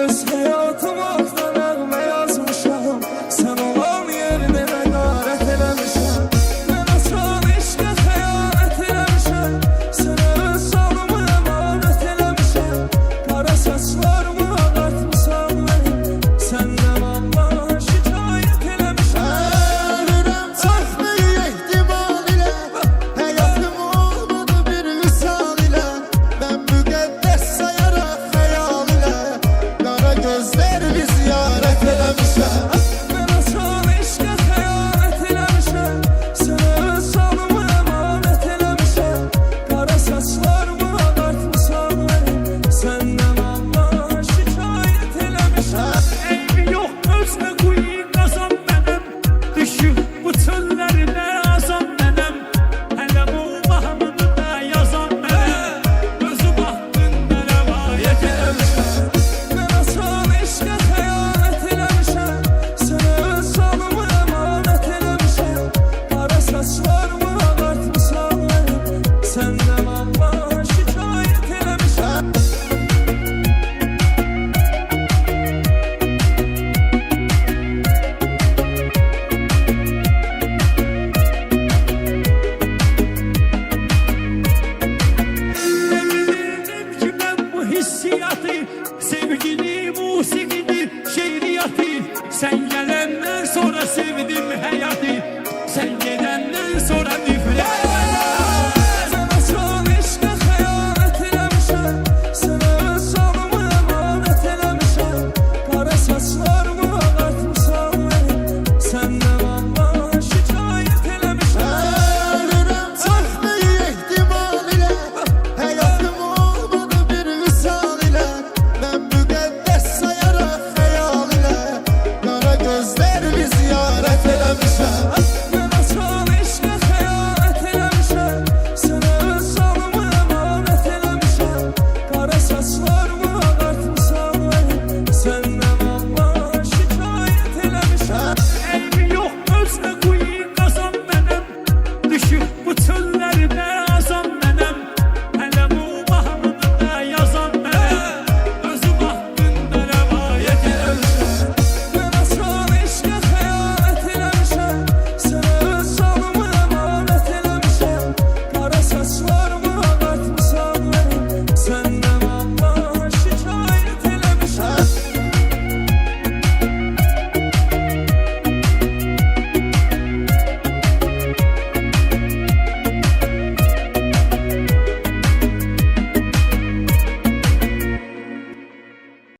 Öz hayatımı aktan ağma yazmışam. Sen olan yerine garet eləmişəm. Ben açan eşqə xəyanət eləmişəm. Sənə öz canımı əmanət eləmişəm. Qara saçlarımı ağartmışam mənim. Səndən Allah şikayət eləmişəm. Ölürəm çəkməyi ehtimal ilə. Həyatım olmadı bir vüsal ilə. Ben müqəddəs sayaraq xəyal ilə. Qara gözlər biz ziyarət eləmişəm. Ben açan eşqə xəyanət eləmişəm. Sənə öz canımı əmanət eləmişəm. Qara saçlarımı ağartmışam mənim. Səndən Allah şikayət eləmişəm. Eybi yox özünə quyu qazan mənəm. Düşüb bu çöllərdə azan mənəm. Hələ bu mahnını da yazan mənəm. Özü baxdında rəvayət eləmişəm. Ben açan eşqə xəyanət eləmişəm. Sənə öz canımı əmanət eləmişəm. Qara saçlarımı ağartmışam mənim. Səndən Allah şikayət eləmişəm. Ne bilirdim ki ben bu hissiyatı. Sevgili musikidir şehriyatı. Sen gelenden sonra sevdim hayatı. Sen gidenden sonra